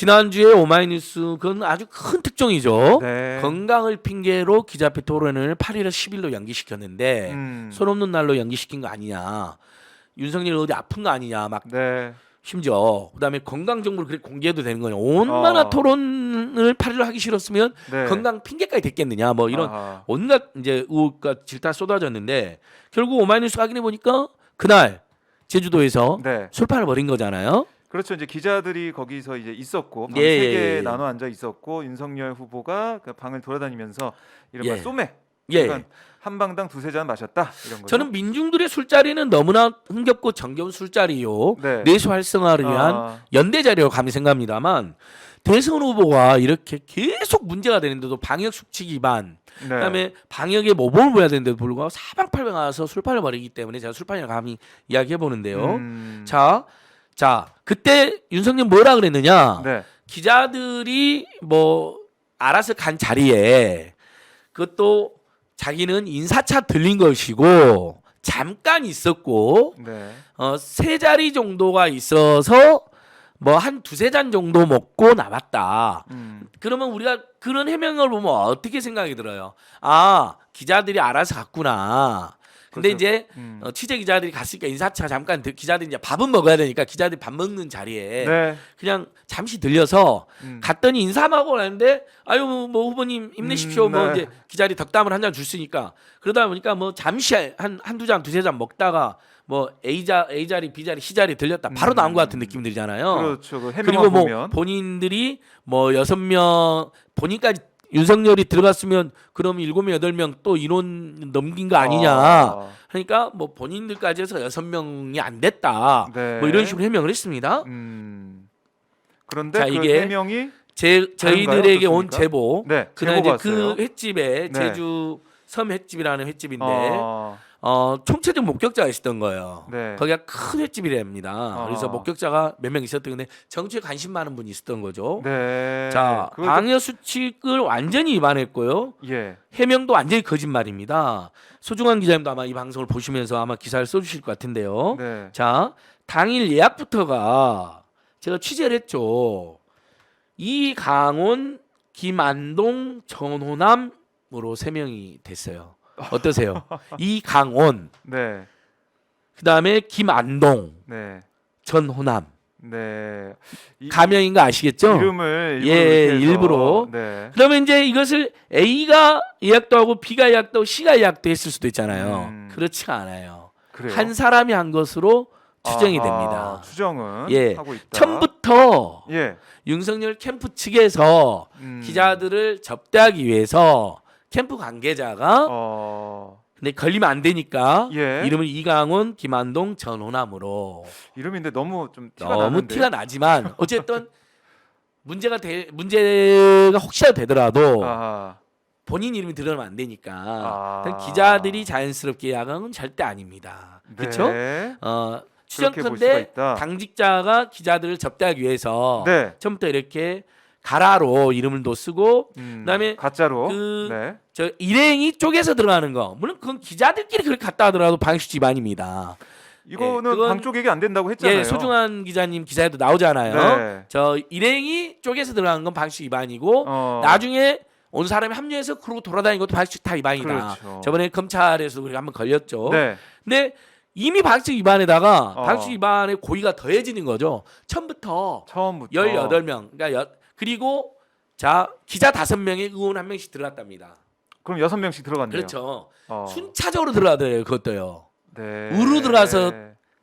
지난주에 오마이뉴스 그건 아주 큰 특종이죠. 네. 건강을 핑계로 기자회 토론회를 8일에서 10일로 연기시켰는데 손 없는 날로 연기시킨 거 아니냐. 윤석열 어디 아픈 거 아니냐. 막 네. 심지어 그다음에 건강 정보를 그렇게 공개해도 되는 거냐. 얼마나 토론을 8일로 하기 싫었으면 네. 건강 핑계까지 됐겠느냐. 뭐 이런 아하. 온갖 이제 의혹과 질타 쏟아졌는데 결국 오마이뉴스 확인해 보니까 그날 제주도에서 네. 술판을 벌인 거잖아요. 그렇죠. 이제 기자들이 거기서 이제 있었고 방 예, 3개 예, 예. 나눠 앉아 있었고 윤석열 후보가 그 방을 돌아다니면서 이른바 예. 소맥 예. 그러니까 한 방당 두세 잔 마셨다 이런 거죠. 저는 민중들의 술자리는 너무나 흥겹고 정겨운 술자리요. 네. 내수 활성화를 위한 연대 자리라고 감히 생각합니다만 대선 후보가 이렇게 계속 문제가 되는데도 방역 수칙 위반, 네. 그다음에 방역에 모범을 보여야 되는데도 불구하고 사방팔방 와서 술판을 벌이기 때문에 제가 술판이라고 감히 이야기해 보는데요. 자, 그때 윤석열 뭐라 그랬느냐? 네. 기자들이 뭐 알아서 간 자리에 그것도 자기는 인사차 들린 것이고 잠깐 있었고 네. 세 자리 정도가 있어서 뭐 한 두세 잔 정도 먹고 나왔다. 그러면 우리가 그런 해명을 보면 어떻게 생각이 들어요? 아, 기자들이 알아서 갔구나. 근데 그렇죠. 이제 취재 기자들이 갔으니까 인사차 잠깐 기자들이 이제 밥은 먹어야 되니까 기자들이 밥 먹는 자리에 네. 그냥 잠시 들려서 갔더니 인사하고 나는데 아유 뭐 후보님 힘내십시오. 뭐 네. 이제 기자들이 덕담을 한 잔 줬으니까 그러다 보니까 뭐 잠시 한두 잔 두세 잔 먹다가 뭐 A 자리 B 자리 C 자리 들렸다 바로 나온 것 같은 느낌 들잖아요. 그렇죠. 그 그리고 해명만 뭐 보면 본인들이 뭐 6명 본인까지 윤석열이 들어갔으면 그럼 7명 8명 또 인원 넘긴 거 아니냐. 그러니까 뭐 본인들까지 해서 6명이 안 됐다. 네. 뭐 이런 식으로 해명을 했습니다. 그런데 자, 그 이게 해명이 저희들에게 온 어떻습니까? 제보. 네. 그날 제보가 이제 왔어요. 그 횟집에 네. 제주 섬 횟집이라는 횟집인데 어, 총체적 목격자가 있었던 거예요. 네. 거기가 큰 횟집이랍니다. 그래서 목격자가 몇 명 있었던 건데 정치에 관심 많은 분이 있었던 거죠. 네. 자, 그걸 방역 수칙을 완전히 위반했고요. 예. 해명도 완전히 거짓말입니다. 소중한 기자님도 아마 이 방송을 보시면서 아마 기사를 써주실 것 같은데요. 네. 자, 당일 예약부터가 제가 취재를 했죠. 이강원, 김안동, 전호남으로 3명이 됐어요. 어떠세요? 이강원, 네. 그다음에 김안동, 네. 전호남. 네. 가명인 거 아시겠죠? 이름을 예, 이렇게 해서. 일부러. 네. 그러면 이제 이것을 A가 예약도 하고 B가 예약도 하고 C가 예약도 했을 수도 있잖아요. 그렇지가 않아요. 그래요? 한 사람이 한 것으로 추정이 아하, 됩니다. 추정은 예. 하고 있다. 처음부터 예. 윤석열 캠프 측에서 기자들을 접대하기 위해서 캠프 관계자가 근데 걸리면 안 되니까 예. 이름을 이강원, 김안동, 전호남으로 이름인데 너무 좀 티가 너무 나는데. 티가 나지만 어쨌든 문제가 혹시라도 되더라도 아하. 본인 이름이 들어가면 안 되니까 아. 기자들이 자연스럽게 야간은 건 절대 아닙니다. 그렇죠? 네. 추정컨대 볼 수가 있다. 당직자가 기자들을 접대하기 위해서 네. 처음부터 이렇게 가라로 이름을 또 쓰고 그다음에 가짜로. 그 네. 저 일행이 쪼개서 들어가는 거 물론 그건 기자들끼리 그렇게 갔다 하더라도 방역수칙 위반입니다. 이거는 그건- 방 쪼개기 안 된다고 했잖아요. 예, 소중한 기자님 기사에도 나오잖아요. 네. 저 일행이 쪼개서 들어가는 건 방역수칙 위반이고 나중에 온 사람이 합류해서 그러고 돌아다니는 것도 방역수칙 다 위반이다. 그렇죠. 저번에 검찰에서 우리가 한번 걸렸죠. 네. 근데 이미 방역수칙 위반에다가 어. 방역수칙 위반의 고의가 더해지는 거죠. 처음부터 처음부터 18명. 그러니까 그리고 자 기자 5명에 의원 1명씩 들어갔답니다. 그럼 6명씩 들어갔네요. 그렇죠. 어. 순차적으로 들어가더래요. 그것도요. 네. 우르 들어가서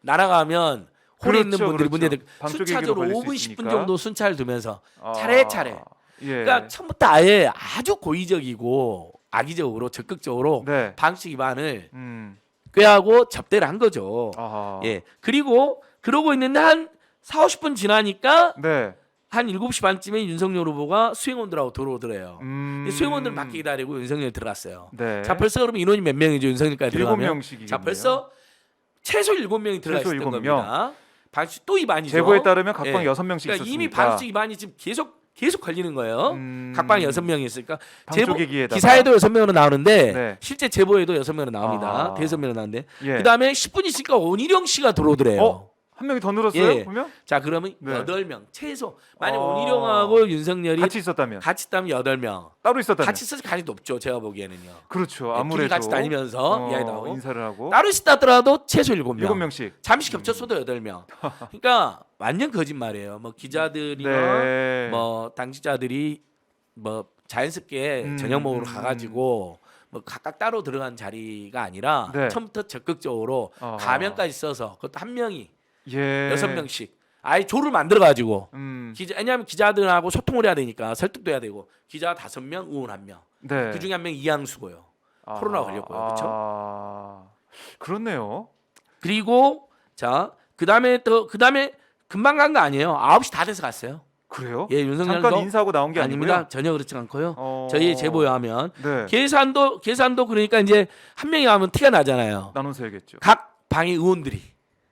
날아가면 홀에 있는 그렇죠, 분들이 그렇죠. 문제들 방 쪼개기로 순차적으로 걸릴 수 5분 10분 있으니까. 정도 순차를 두면서 아. 차례차례. 예. 그러니까 처음부터 아예 아주 고의적이고 악의적으로 적극적으로 네. 방식 위반을 꾀하고 꾀하고 접대를 한 거죠. 아하. 예. 그리고 그러고 있는데 한 4, 50분 지나니까 네. 한 7시 반쯤에 윤석열 후보가 수행원들하고 들어오더래요. 수행원들 밖에 기다리고 윤석열이 들어갔어요. 네. 자 벌써 그러면 인원이 몇 명이죠? 윤석열까지 들어가면 7명씩이겠네요. 자 벌써 최소 7명이 들어가 최소 있었던 7명. 겁니다. 방식 또 위반이죠. 제보에 따르면 각방 예. 6명씩 그러니까 있었으니까. 이미 방식 위반이 지금 계속 걸리는 거예요. 각방 6명이 있으니까 방 제보 쪼개기에다가. 기사에도 6명으로 나오는데 네. 실제 제보에도 6명으로 나옵니다. 아하. 대여섯 명으로 나오는데 예. 그다음에 10분 있으니까 원희룡 씨가 들어오더래요. 한 명이 더 늘었어요? 예. 보면 자 그러면 네. 8명 최소. 만약 어. 원희룡하고 윤석열이 같이 있었다면, 같이 있다면 8명. 따로 있었다면, 같이 있을 가능성이 높죠. 제가 보기에는요. 그렇죠. 네, 아무래도 둘이 같이 다니면서 이야기 나오고 인사를 하고 따로 있다더라도 최소 7명. 7명씩. 잠시 겹쳤어도 8명. 그러니까 완전 거짓말이에요. 뭐 기자들이나 네. 뭐 당직자들이 뭐 자연스럽게 저녁 먹으러 가가지고 뭐 각각 따로 들어간 자리가 아니라 네. 처음부터 적극적으로 어. 가면까지 써서 그것도 한 명이 예. 6명씩 아예 조를 만들어가지고 음. 왜냐하면 기자들하고 소통을 해야 되니까 설득도 해야 되고 기자 5명, 의원 1명. 네. 그 중에 한 명 이양수고요. 코로나 걸렸고요. 그렇죠? 아, 그렇네요. 그리고 자 그다음에 금방 간 거 아니에요. 9시 다 돼서 갔어요. 그래요? 예, 윤석열도 잠깐 인사하고 나온 게 아닙니다. 아니고요. 전혀 그렇지 않고요. 어. 저희의 제보에 하면 네. 계산도 그러니까 이제 한 명이 하면 티가 나잖아요. 나눠서 해야겠죠. 각 방의 의원들이.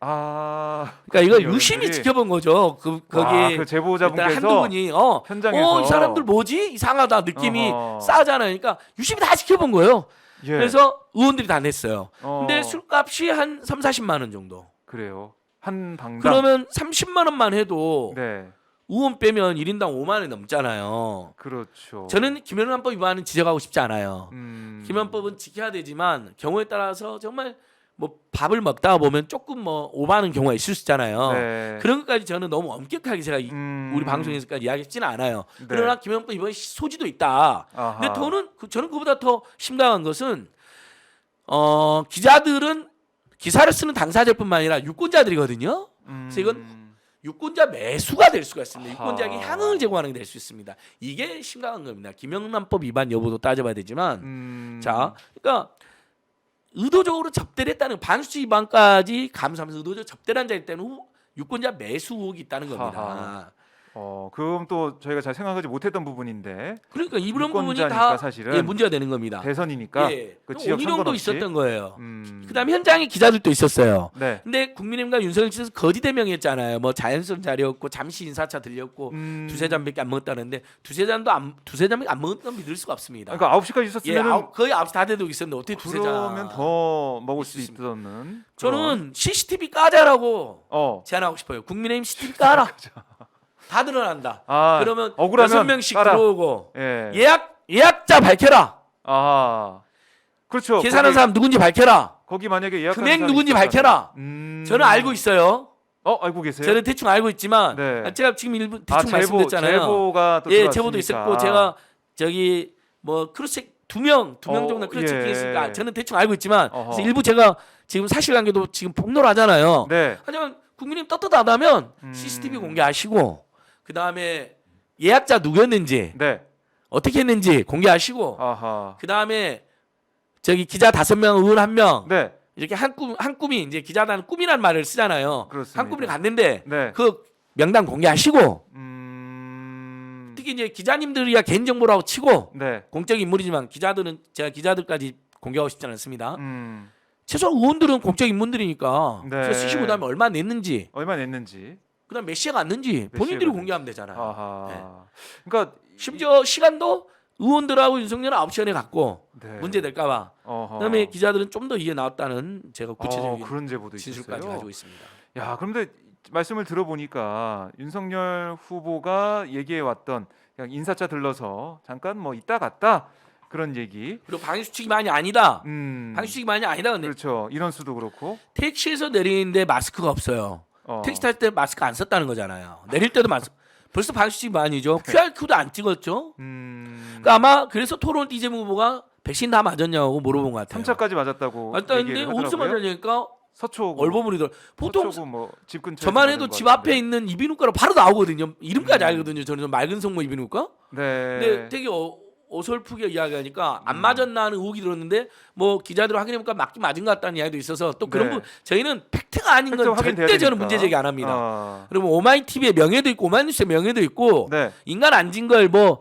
아, 그러니까 이거 의원들이? 유심히 지켜본 거죠. 거기 그 제보자분께서 한두 분이 현장에서 이 사람들 뭐지? 이상하다 느낌이 어허. 싸잖아요. 그러니까 유심히 다 지켜본 거예요. 예. 그래서 의원들이 다 냈어요. 어. 근데 술값이 한 3, 40만 원 정도. 그래요. 한 방당. 그러면 30만 원만 해도 네. 의원 빼면 1인당 5만 원이 넘잖아요. 그렇죠. 저는 김현란법 위반은 지적하고 싶지 않아요. 음. 김현법은 지켜야 되지만 경우에 따라서 정말 뭐 밥을 먹다가 보면 조금 뭐 오바하는 경우가 있을 수 있잖아요. 네. 그런 것까지 저는 너무 엄격하게 제가 우리 방송에서까지 이야기했지는 않아요. 네. 그러나 김현법 위반 소지도 있다. 아하. 근데 저는 그보다 더 심각한 것은 기자들은 기사를 쓰는 당사자뿐만 아니라 유권자들이거든요. 그래서 이건 유권자 매수가 될 수가 있습니다. 유권자에게 아하. 향응을 제공하는 게 될 수 있습니다. 이게 심각한 겁니다. 김영란법 위반 여부도 따져봐야 되지만 자, 그러니까 의도적으로 접대를 했다는 반수치 위반까지 감수하면서 의도적으로 접대를 한 자이기 때문에 유권자 매수 의혹이 있다는 겁니다. 하하. 그럼 또 저희가 잘 생각하지 못했던 부분인데 그러니까 이런 부분이 유권자니까 다 사실은 문제가 되는 겁니다. 대선이니까 예. 그 지역 오히려도 상관없이 있었던 거예요. 음. 그다음에 현장에 기자들도 있었어요. 네. 근데 국민의힘과 윤석열 측에서 거짓 대명했잖아요. 뭐 자연스러운 자리였고 잠시 인사차 들렸고 두세 잔밖에 안 먹었다는데 두세 잔밖에 안 먹은 건 믿을 수가 없습니다. 그러니까 9시까지 예, 있었으면 거의 9시 다 돼도 있었는데 어떻게 두세 잔? 그러면 더 먹을 수 있었습니다. 있었는. 저는 CCTV 까자라고 제안하고 싶어요. 국민의힘 CCTV 까라. 다 드러난다. 그러면 억울하면 6명씩 까라. 들어오고 예. 예약자 밝혀라. 아. 그렇죠. 계산한 사람 누군지 밝혀라. 거기 만약에 예약한 금액 사람이 누군지 있었다면. 밝혀라. 저는 알고 있어요. 알고 계세요? 저는 대충 알고 있지만 네. 제가 지금 일부 대충 말씀드렸잖아요. 제보가 또 예, 들어왔으니까. 제보도 있었고 제가 저기 뭐 크로스 두 명 정도 크로스 예. 체크했으니까 저는 대충 알고 있지만 어허. 그래서 일부 제가 지금 사실관계도 지금 폭로하잖아요. 네. 하지만 국민님 떳떳하다면 음. CCTV 공개하시고 그 다음에 예약자 누구였는지 네. 어떻게 했는지 공개하시고 아하. 그 다음에 저기 기자 5명, 의원 1명 네. 이렇게 한 꿈이 이제 기자단은 꿈이란 말을 쓰잖아요. 그렇습니다. 한 꿈이 갔는데 네. 그 명단 공개하시고 음. 특히 이제 기자님들이야 개인 정보라고 치고 네. 공적 인물이지만 기자들은 제가 기자들까지 공개하고 싶지 않습니다. 음. 최소한 의원들은 공적 인물들이니까 네. 그래서 쓰시고 그다음에 얼마 냈는지 얼마 냈는지. 그다음 몇 시에 갔는지 몇 본인들이 시에 공개하면 되잖아요. 아하. 네. 그러니까 심지어 시간도 의원들하고 윤석열은 9시간에 갔고 네. 문제 될까봐. 어허. 그다음에 기자들은 좀 더 이해 나왔다는 제가 구체적인 그런 제보도 진술까지 있었어요. 가지고 있습니다. 야, 그런데 말씀을 들어보니까 윤석열 후보가 얘기해 왔던 그냥 인사차 들러서 잠깐 뭐 있다 갔다 그런 얘기. 그리고 방수칙만이 아니다. 음. 방수칙만이 아니다. 근데 그렇죠. 이런 수도 그렇고. 택시에서 내리는데 마스크가 없어요. 택시 탈 때 마스크 안 썼다는 거잖아요. 내릴 때도 마스크. 벌써 방수칙만이죠. QR 코드 안 찍었죠. 그러니까 아마 그래서 토론 이재명 후보가 백신 다 맞았냐고 물어본 것 같아요. 3차까지 맞았다고 맞다는데 얘기를 어디서 하더라고요. 맞았냐니까 서초구. 얼버무리더라. 보통 서초구 뭐집 근처. 저만 해도 집 앞에 있는 이비인후과로 바로 나오거든요. 이름까지 알거든요. 저는 맑은 성모 이비인후과. 네. 근데 되게 어설프게 이야기하니까 안 맞았나 하는 의혹이 들었는데 뭐 기자들 확인해보니까 맞긴 맞은 것 같다는 이야기도 있어서 또 그런 네. 부분 저희는 팩트가 아닌 건 확인돼야 절대 저는 되니까. 문제 제기 안 합니다. 그리고 오마이TV의 명예도 있고 오마이뉴스의 명예도 있고 네. 인간 안 진 걸 뭐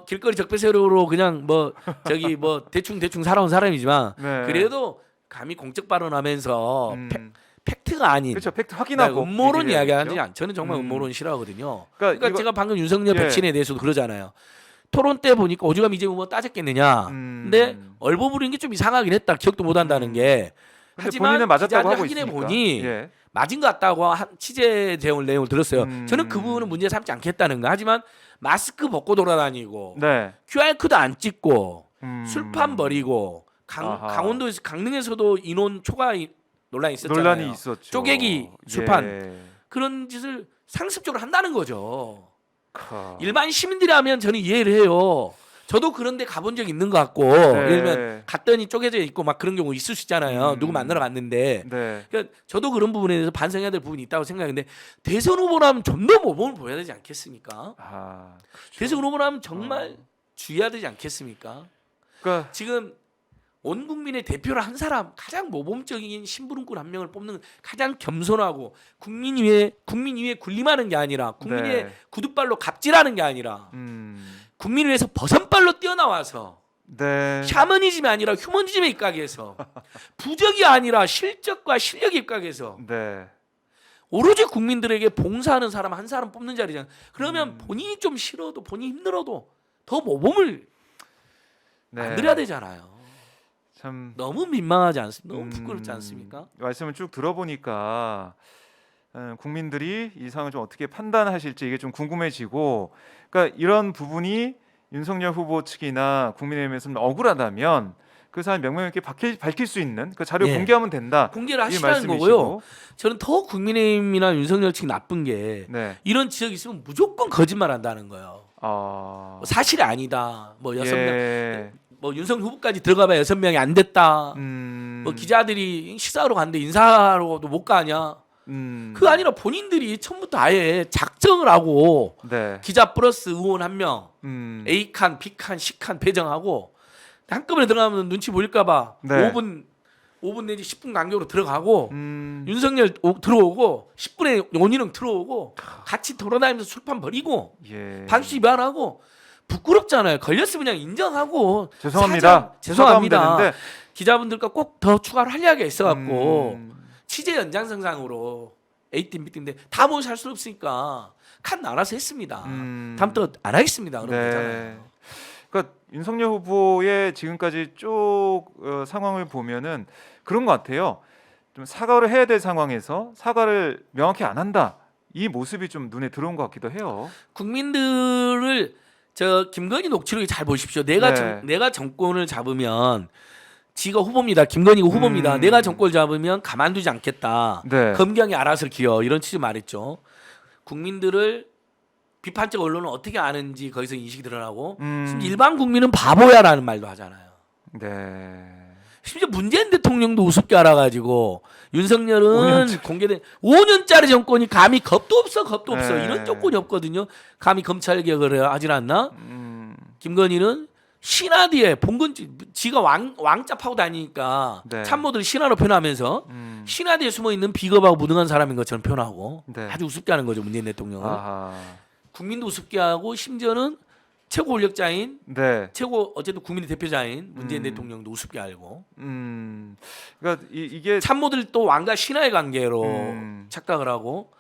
길거리 적폐세력으로 그냥 뭐 저기 뭐 대충 살아온 사람이지만 네. 그래도 감히 공적 발언하면서 음. 팩트가 아닌 그렇죠. 팩트 확인하고 음모론 얘기를 이야기하지 해야겠죠. 않. 저는 정말 음모론 싫어하거든요. 그러니까 제가 방금 윤석열 예. 백신에 대해서도 그러잖아요. 토론 때 보니까 오죽하면 이재명 후보 따졌겠느냐. 근데 얼버무린 게 좀 이상하긴 했다. 기억도 못 한다는 게 근데 하지만 본인은 맞았다고 기자들 하고 확인해 있으니까. 보니 예. 맞은 것 같다고 취재 내용을 들었어요. 저는 그 부분은 문제 삼지 않겠다는 거. 하지만 마스크 벗고 돌아다니고 네. QR 코드 안 찍고 음. 술판 버리고 아하. 강원도에서 강릉에서도 인원 초과 논란이 있었잖아요. 논란이 있었죠. 쪼개기 술판 예. 그런 짓을 상습적으로 한다는 거죠. 카. 일반 시민들이 하면 저는 이해를 해요. 저도 그런데 가본 적 있는 것 같고 네. 예를 들면 갔더니 쪼개져 있고 막 그런 경우 있을 수 있잖아요. 누구 만나러 갔는데 네. 그러니까 저도 그런 부분에 대해서 반성해야 될 부분이 있다고 생각하는데 대선 후보라면 좀 더 모범을 보여야 되지 않겠습니까? 아, 그렇죠. 대선 후보라면 정말 주의해야 되지 않겠습니까? 그러니까 지금 온 국민의 대표를 한 사람 가장 모범적인 심부름꾼 한 명을 뽑는 가장 겸손하고 국민 위에 군림하는 게 아니라 국민의 네. 구두발로 갑질하는 게 아니라 국민 위에서 버선발로 뛰어나와서 네. 샤머니즘이 아니라 휴머니즘에 입각해서 부적이 아니라 실적과 실력에 입각해서 네. 오로지 국민들에게 봉사하는 사람 한 사람 뽑는 자리잖아요. 그러면 본인이 좀 싫어도 본인이 힘들어도 더 모범을 네. 만들어야 되잖아요. 참 너무 민망하지 않습니까? 너무 부끄럽지 않습니까? 말씀을 쭉 들어보니까 국민들이 이 상황을 좀 어떻게 판단하실지 이게 좀 궁금해지고, 그러니까 이런 부분이 윤석열 후보 측이나 국민의힘에서는 억울하다면 그 사람 명명 있게 밝힐 수 있는 그 자료 예. 공개하면 된다. 공개를 이 하시라는 말씀이시고. 거고요. 저는 더 국민의힘이나 윤석열 측이 나쁜 게 네. 이런 지적이 있으면 무조건 거짓말한다는 거예요. 아. 뭐 사실이 아니다. 뭐 6명, 예. 뭐 윤석열 후보까지 들어가봐야 6명이 안 됐다. 뭐 기자들이 식사하러 갔는데 인사하러도 못 가냐. 그거 아니라 본인들이 처음부터 아예 작정을 하고 네. 기자 플러스 의원 한 명, A칸, B칸, C칸 배정하고 한꺼번에 들어가면 눈치 보일까봐 네. 5분 내지 10분 간격으로 들어가고 음. 윤석열 들어오고 10분에 원희룡 들어오고 같이 돌아다니면서 술판 버리고 예. 방시 위반하고 부끄럽잖아요. 걸렸으면 그냥 인정하고 죄송합니다. 죄송합니다. 사과하면 되는데. 기자분들과 꼭 더 추가로 할 이야기가 있어갖고 음. 취재 연장선상으로 A팀, B팀인데 다 모여서 할 수 없으니까 칸 알아서 했습니다. 다음부터 안 하겠습니다. 그러면 네. 되잖아요. 그러니까 윤석열 후보의 지금까지 쭉 상황을 보면은 그런 것 같아요. 좀 사과를 해야 될 상황에서 사과를 명확히 안 한다. 이 모습이 좀 눈에 들어온 것 같기도 해요. 국민들을 저 김건희 녹취록이 잘 보십시오. 내가 네. 내가 정권을 잡으면 지가 후보입니다. 김건희가 후보입니다. 내가 정권을 잡으면 가만두지 않겠다. 네. 검경이 알아서 기어 이런 취지 말했죠. 국민들을 비판적 언론은 어떻게 아는지 거기서 인식이 드러나고 일반 국민은 바보야라는 말도 하잖아요. 네. 심지어 문재인 대통령도 우습게 알아가지고 윤석열은 5년짜리. 공개된 5년짜리 정권이 감히 겁도 없어 네. 이런 조건이 없거든요. 감히 검찰 개혁을 하질 않나? 김건희는 신하 뒤에 봉건지 지가 왕자 파고 다니니까 네. 참모들 신하로 표현하면서 신하 뒤에 숨어 있는 비겁하고 무능한 사람인 것처럼 표현하고 네. 아주 우습게 하는 거죠. 문재인 대통령은 아하. 국민도 우습게 하고 심지어는 최고 권력자인 네. 최고 어쨌든 국민의 대표자인 문재인 대통령도 우습게 알고 그러니까 이게 참모들 또 왕과 신하의 관계로 음. 착각을 하고